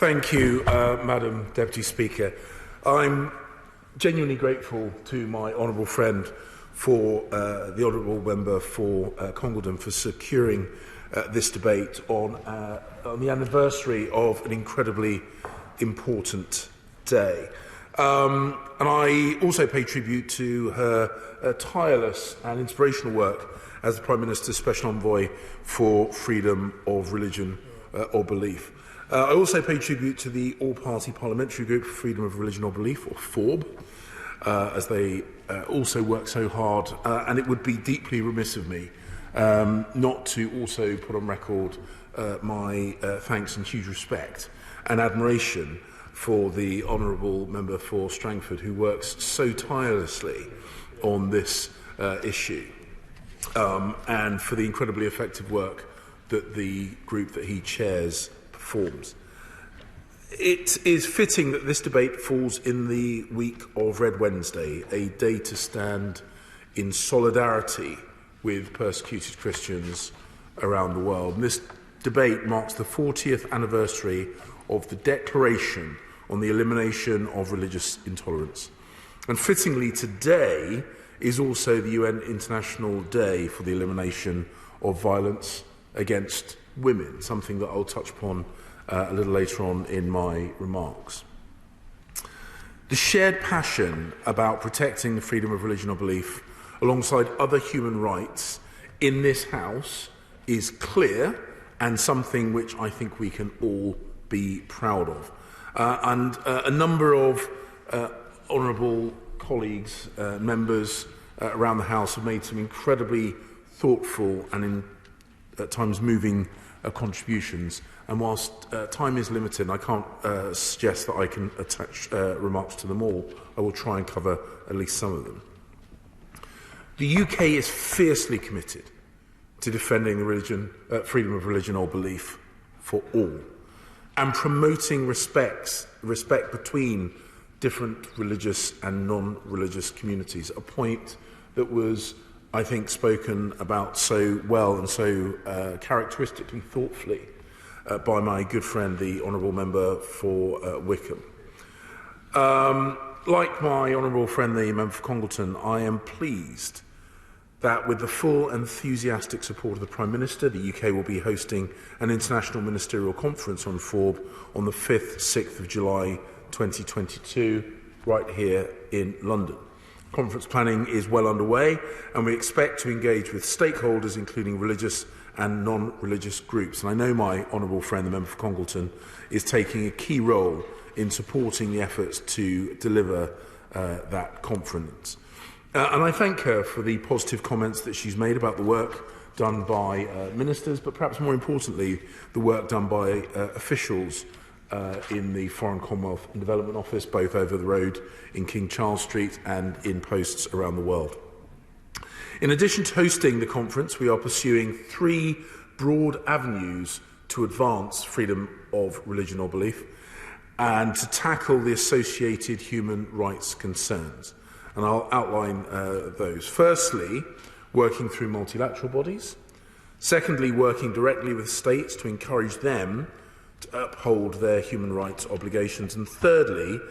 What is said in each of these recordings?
Thank you, Madam Deputy Speaker. I'm genuinely grateful to my honourable friend for the honourable member for Congledon for securing this debate on the anniversary of an incredibly important day. And I also pay tribute to her tireless and inspirational work as the Prime Minister's Special Envoy for Freedom of Religion or Belief. I also pay tribute to the All-Party Parliamentary Group for Freedom of Religion or Belief, or FORB, as they also work so hard. And it would be deeply remiss of me not to also put on record my thanks and huge respect and admiration for the Honourable Member for Strangford, who works so tirelessly on this issue, and for the incredibly effective work that the group that he chairs performs. It is fitting that this debate falls in the week of Red Wednesday, a day to stand in solidarity with persecuted Christians around the world. And this debate marks the 40th anniversary of the Declaration on the Elimination of Religious Intolerance. And fittingly, today is also the UN International Day for the Elimination of Violence against Women, something that I'll touch upon a little later on in my remarks. The shared passion about protecting the freedom of religion or belief alongside other human rights in this House is clear and something which I think we can all be proud of. A number of honourable colleagues, members around the House have made some incredibly thoughtful and at times moving contributions. And whilst time is limited, I can't suggest that I can attach remarks to them all. I will try and cover at least some of them. The UK is fiercely committed to defending the freedom of religion or belief for all, and promoting respect between different religious and non-religious communities, a point that was, I think, spoken about so well and so characteristically thoughtfully by my good friend, the Honourable Member for Wickham. Like my Honourable friend, the Member for Congleton, I am pleased that with the full enthusiastic support of the Prime Minister, the UK will be hosting an international ministerial conference on FORB on the 5th, 6th of July 2022, right here in London. Conference planning is well underway, and we expect to engage with stakeholders, including religious and non-religious groups. And I know my honourable friend, the Member for Congleton, is taking a key role in supporting the efforts to deliver that conference. And I thank her for the positive comments that she's made about the work done by ministers, but perhaps more importantly, the work done by officials in the Foreign Commonwealth and Development Office, both over the road in King Charles Street and in posts around the world. In addition to hosting the conference, we are pursuing 3 broad avenues to advance freedom of religion or belief and to tackle the associated human rights concerns. And I'll outline those. Firstly, working through multilateral bodies. Secondly, working directly with states to encourage them to uphold their human rights obligations. And thirdly,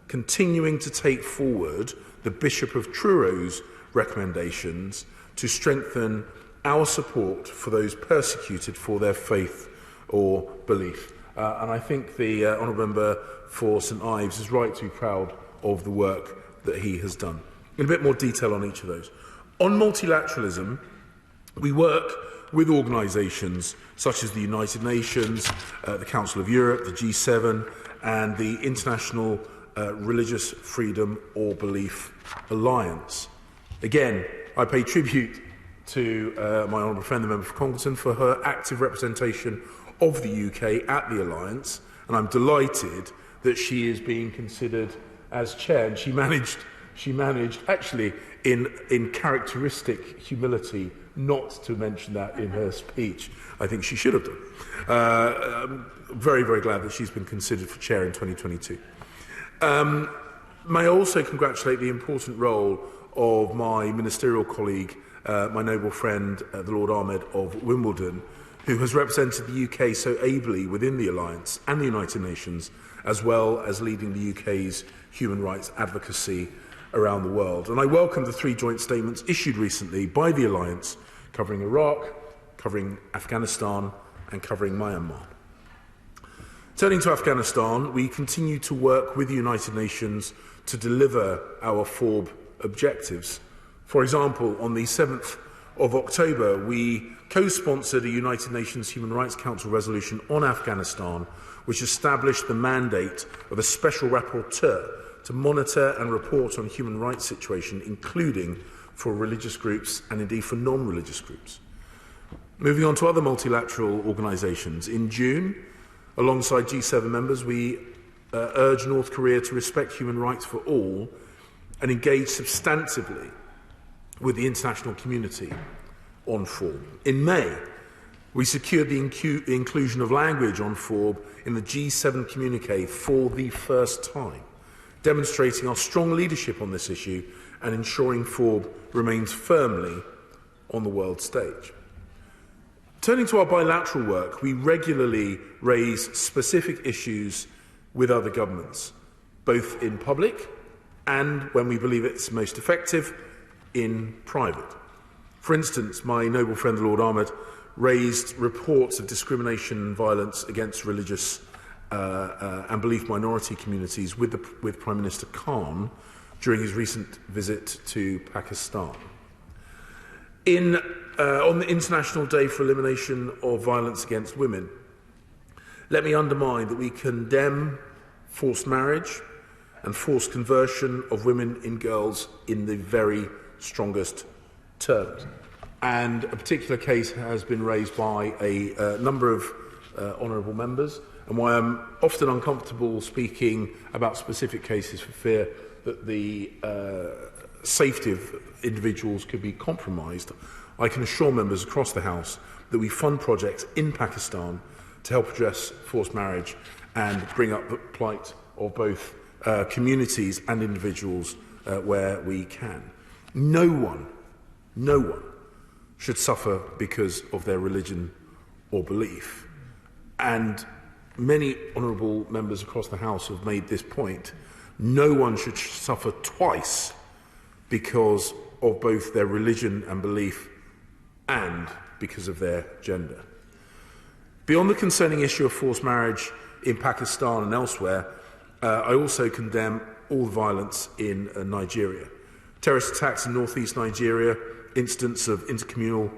continuing to take forward the Bishop of Truro's recommendations to strengthen our support for those persecuted for their faith or belief. And I think the Honourable Member for St Ives is right to be proud of the work that he has done. In a bit more detail on each of those. On multilateralism, we work with organisations such as the United Nations, the Council of Europe, the G7, and the International Religious Freedom or Belief Alliance. Again, I pay tribute to my honourable friend, the Member for Congleton, for her active representation of the UK at the Alliance, and I'm delighted that she is being considered as chair, and she managed actually in characteristic humility not to mention that in her speech. I think she should have done. I'm very, very glad that she's been considered for chair in 2022. May I also congratulate the important role of my ministerial colleague, my noble friend, the Lord Ahmed of Wimbledon, who has represented the UK so ably within the Alliance and the United Nations, as well as leading the UK's human rights advocacy around the world. And I welcome the 3 joint statements issued recently by the Alliance, covering Iraq, covering Afghanistan and covering Myanmar. Turning to Afghanistan, we continue to work with the United Nations to deliver our FORB objectives. For example, on the 7th of October, we co-sponsored a United Nations Human Rights Council resolution on Afghanistan, which established the mandate of a special rapporteur to monitor and report on human rights situation, including for religious groups and indeed for non-religious groups. Moving on to other multilateral organisations, in June, alongside G7 members, we urged North Korea to respect human rights for all and engage substantively with the international community on FORB. In May, we secured the inclusion of language on FORB in the G7 communique for the first time, demonstrating our strong leadership on this issue and ensuring FORB remains firmly on the world stage. Turning to our bilateral work, we regularly raise specific issues with other governments, both in public and, when we believe it's most effective, in private. For instance, my noble friend, the Lord Ahmed, raised reports of discrimination and violence against religious and belief minority communities with Prime Minister Khan during his recent visit to Pakistan. On the International Day for Elimination of Violence Against Women, let me underline that we condemn forced marriage and forced conversion of women and girls in the very strongest terms. And a particular case has been raised by a number of honourable members, and why I'm often uncomfortable speaking about specific cases for fear that the safety of individuals could be compromised. I can assure members across the House that we fund projects in Pakistan to help address forced marriage and bring up the plight of both communities and individuals where we can. No one should suffer because of their religion or belief. And many honourable members across the House have made this point. No one should suffer twice because of both their religion and belief and because of their gender. Beyond the concerning issue of forced marriage in Pakistan and elsewhere, I also condemn all violence in Nigeria. Terrorist attacks in northeast Nigeria, incidents of intercommunal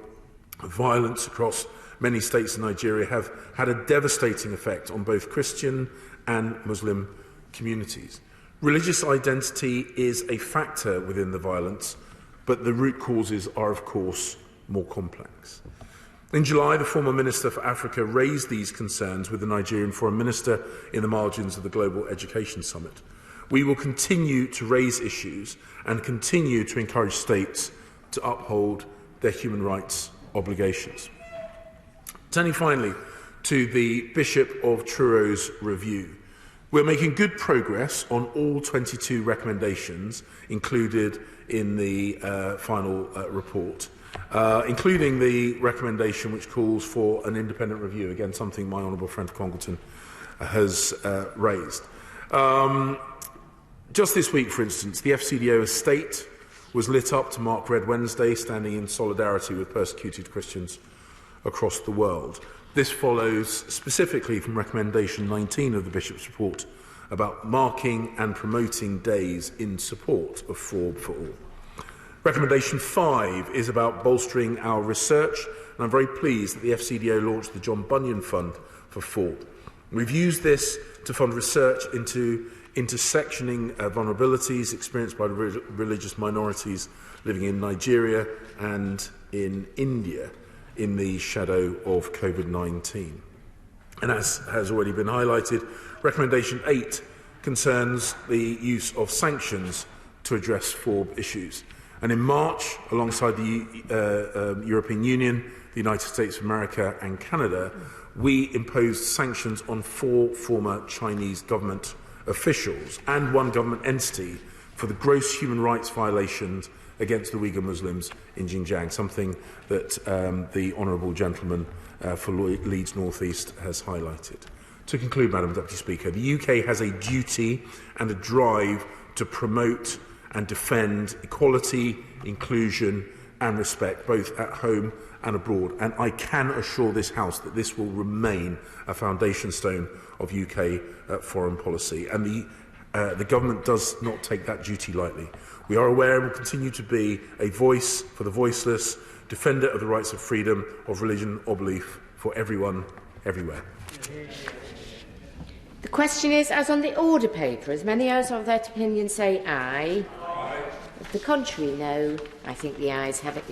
violence across many states in Nigeria have had a devastating effect on both Christian and Muslim communities. Religious identity is a factor within the violence, but the root causes are, of course, more complex. In July, the former Minister for Africa raised these concerns with the Nigerian Foreign Minister in the margins of the Global Education Summit. We will continue to raise issues and continue to encourage states to uphold their human rights obligations. Turning finally to the Bishop of Truro's review. We're making good progress on all 22 recommendations included in the final report, including the recommendation which calls for an independent review, again something my honourable friend Congleton has raised. Just this week, for instance, the FCDO estate was lit up to mark Red Wednesday, standing in solidarity with persecuted Christians across the world. This follows specifically from recommendation 19 of the Bishop's report about marking and promoting days in support of FORB for all. Recommendation 5 is about bolstering our research, and I'm very pleased that the FCDO launched the John Bunyan Fund for FORB. We've used this to fund research into intersectioning vulnerabilities experienced by religious minorities living in Nigeria and in India in the shadow of COVID-19. And as has already been highlighted, recommendation 8 concerns the use of sanctions to address FORB issues. And in March, alongside the European Union, the United States of America and Canada, we imposed sanctions on 4 former Chinese government officials and 1 government entity for the gross human rights violations against the Uyghur Muslims in Xinjiang, something that the honourable gentleman for Leeds North East has highlighted. To conclude, Madam Deputy Speaker, the UK has a duty and a drive to promote and defend equality, inclusion and respect, both at home and abroad. And I can assure this House that this will remain a foundation stone of UK foreign policy. And the government does not take that duty lightly. We are aware and will continue to be a voice for the voiceless, defender of the rights of freedom of religion or belief for everyone, everywhere. The question is, as on the order paper, as many as of that opinion say aye. If the contrary, no. I think the ayes have it.